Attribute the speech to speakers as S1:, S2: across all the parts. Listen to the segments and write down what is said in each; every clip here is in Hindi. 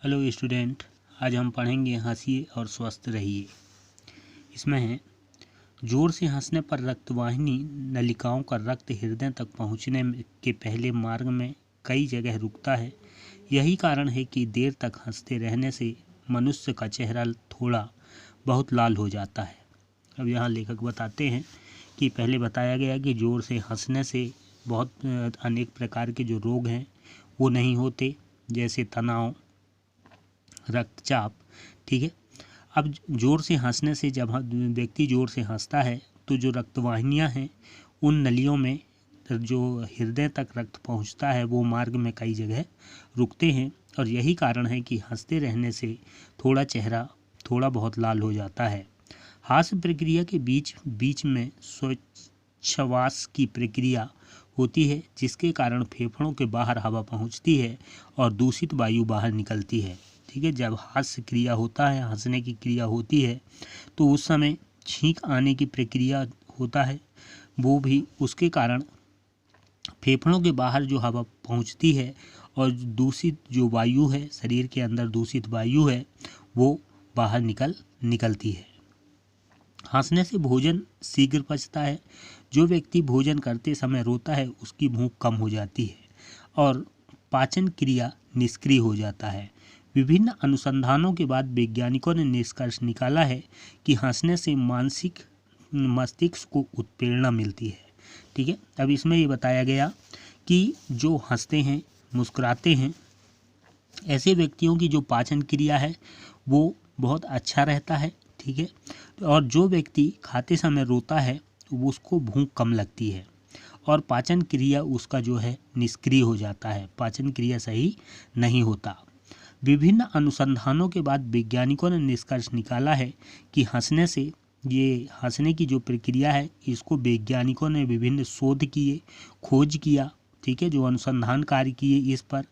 S1: हेलो स्टूडेंट, आज हम पढ़ेंगे हंसिए और स्वस्थ रहिए। इसमें है जोर से हंसने पर रक्तवाहिनी नलिकाओं का रक्त हृदय तक पहुंचने के पहले मार्ग में कई जगह रुकता है। यही कारण है कि देर तक हंसते रहने से मनुष्य का चेहरा थोड़ा बहुत लाल हो जाता है। अब यहाँ लेखक बताते हैं कि पहले बताया गया कि जोर से हंसने से बहुत अनेक प्रकार के जो रोग हैं वो नहीं होते, जैसे तनाव, रक्तचाप। ठीक है। अब जोर से हंसने से जब व्यक्ति जोर से हंसता है तो जो रक्तवाहिनियां हैं उन नलियों में जो हृदय तक रक्त पहुंचता है वो मार्ग में कई जगह रुकते हैं, और यही कारण है कि हंसते रहने से चेहरा थोड़ा बहुत लाल हो जाता है। हास्य प्रक्रिया के बीच बीच में श्वास की प्रक्रिया होती है, जिसके कारण फेफड़ों के बाहर हवा पहुंचती है और दूषित वायु बाहर निकलती है। ठीक है। जब हास्य क्रिया होता है, हंसने की क्रिया होती है, तो उस समय छींक आने की प्रक्रिया होता है, वो भी उसके कारण फेफड़ों के बाहर जो हवा पहुंचती है और दूषित जो वायु है, शरीर के अंदर दूषित वायु है, वो बाहर निकलती है। हंसने से भोजन शीघ्र पचता है। जो व्यक्ति भोजन करते समय रोता है उसकी भूख कम हो जाती है और पाचन क्रिया निष्क्रिय हो जाता है। विभिन्न अनुसंधानों के बाद वैज्ञानिकों ने निष्कर्ष निकाला है कि हंसने से मस्तिष्क को उत्प्रेरणा मिलती है। ठीक है। अब इसमें ये बताया गया कि जो हंसते हैं, मुस्कुराते हैं, ऐसे व्यक्तियों की जो पाचन क्रिया है वो बहुत अच्छा रहता है। ठीक है। और जो व्यक्ति खाते समय रोता है वो उसको भूख कम लगती है और पाचन क्रिया उसका जो है निष्क्रिय हो जाता है, पाचन क्रिया सही नहीं होता। विभिन्न अनुसंधानों के बाद वैज्ञानिकों ने निष्कर्ष निकाला है कि हंसने की जो प्रक्रिया है इसको वैज्ञानिकों ने विभिन्न शोध किए, खोज किया। ठीक है। जो अनुसंधान कार्य किए इस पर,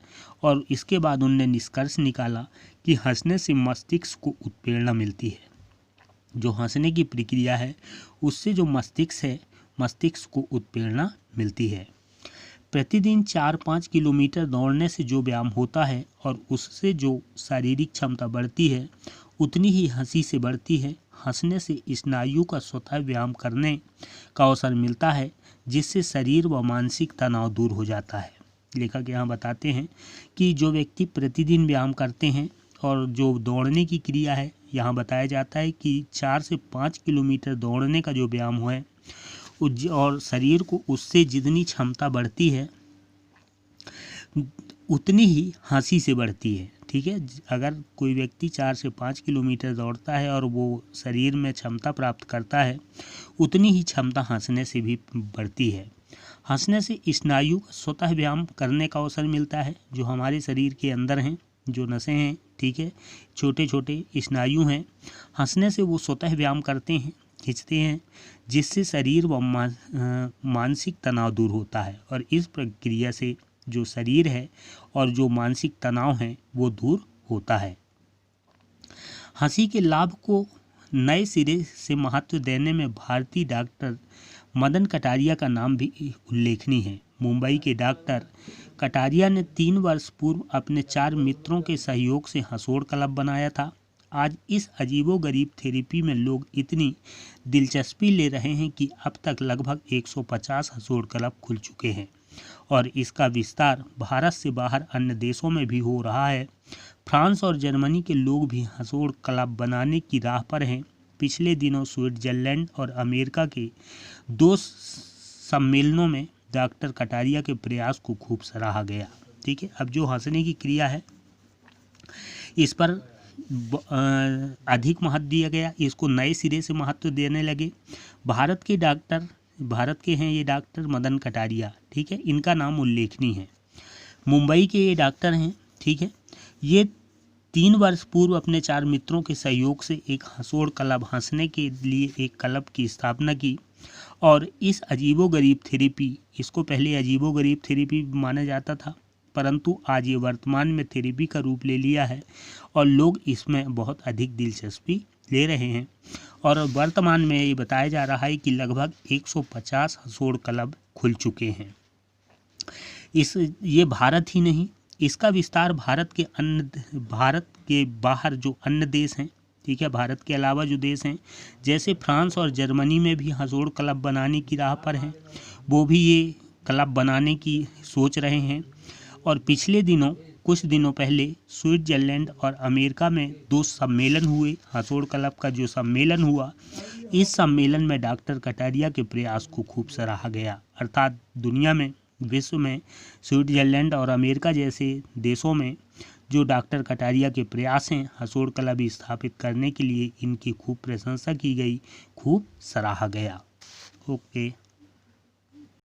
S1: और इसके बाद उनने निष्कर्ष निकाला कि हंसने से मस्तिष्क को उत्प्रेरणा मिलती है। जो हंसने की प्रक्रिया है उससे जो मस्तिष्क को उत्प्रेरणा मिलती है। प्रतिदिन 4-5 किलोमीटर दौड़ने से जो व्यायाम होता है और उससे जो शारीरिक क्षमता बढ़ती है उतनी ही हंसी से बढ़ती है। हंसने से स्नायु का स्वतः व्यायाम करने का अवसर मिलता है, जिससे शरीर व मानसिक तनाव दूर हो जाता है। लेखक यहाँ बताते हैं कि जो व्यक्ति प्रतिदिन व्यायाम करते हैं और जो दौड़ने की क्रिया है, यहाँ बताया जाता है कि 4 से 5 किलोमीटर दौड़ने का जो व्यायाम है और शरीर को उससे जितनी क्षमता बढ़ती है उतनी ही हंसी से बढ़ती है। ठीक है। अगर कोई व्यक्ति 4 से 5 किलोमीटर दौड़ता है और वो शरीर में क्षमता प्राप्त करता है, उतनी ही क्षमता हंसने से भी बढ़ती है। हंसने से स्नायु का स्वतः व्यायाम करने का अवसर मिलता है। जो हमारे शरीर के अंदर हैं, जो नसें हैं, ठीक है, छोटे छोटे स्नायु हैं, हंसने से वो स्वतः व्यायाम करते हैं, खींचते हैं, जिससे शरीर व मानसिक तनाव दूर होता है, और इस प्रक्रिया से जो शरीर है और जो मानसिक तनाव है वो दूर होता है। हंसी के लाभ को नए सिरे से महत्व देने में भारतीय डॉक्टर मदन कटारिया का नाम भी उल्लेखनीय है। मुंबई के डॉक्टर कटारिया ने 3 वर्ष पूर्व अपने 4 मित्रों के सहयोग से हंसोड़ क्लब बनाया था। आज इस अजीबोगरीब थेरेपी में लोग इतनी दिलचस्पी ले रहे हैं कि अब तक लगभग 150 हंसोड़ क्लब खुल चुके हैं और इसका विस्तार भारत से बाहर अन्य देशों में भी हो रहा है। फ्रांस और जर्मनी के लोग भी हंसोड़ क्लब बनाने की राह पर हैं। पिछले दिनों स्विट्जरलैंड और अमेरिका के 2 सम्मेलनों में डॉक्टर कटारिया के प्रयास को खूब सराहा गया। ठीक है। अब जो हंसने की क्रिया है इस पर अधिक महत्व दिया गया, इसको नए सिरे से महत्व देने लगे। भारत के हैं ये डॉक्टर मदन कटारिया। ठीक है। इनका नाम उल्लेखनीय है। मुंबई के ये डॉक्टर हैं। ठीक है। ये 3 वर्ष पूर्व अपने 4 मित्रों के सहयोग से एक हंसोड़ क्लब, हंसने के लिए एक क्लब की स्थापना की, और इस अजीबोगरीब थेरेपी, इसको पहले अजीबोगरीब थेरेपी माना जाता था, परंतु आज ये वर्तमान में थेरेपी का रूप ले लिया है और लोग इसमें बहुत अधिक दिलचस्पी ले रहे हैं। और वर्तमान में ये बताया जा रहा है कि लगभग 150 हंसोड़ क्लब खुल चुके हैं। ये भारत ही नहीं, इसका विस्तार भारत के बाहर जो अन्य देश हैं, ठीक है, भारत के अलावा जो देश हैं जैसे फ्रांस और जर्मनी में भी हथौड़ क्लब बनाने की राह पर हैं, वो भी ये क्लब बनाने की सोच रहे हैं। और पिछले दिनों कुछ दिनों पहले स्विट्जरलैंड और अमेरिका में 2 सम्मेलन हुए। हथौड़ क्लब का जो सम्मेलन हुआ, इस सम्मेलन में डॉक्टर कटारिया के प्रयास को खूब सराहा गया। अर्थात दुनिया में, विश्व में स्विट्जरलैंड और अमेरिका जैसे देशों में जो डॉक्टर कटारिया के प्रयास हैं हथौड़ क्लब स्थापित करने के लिए, इनकी खूब प्रशंसा की गई, खूब सराहा गया। ओके।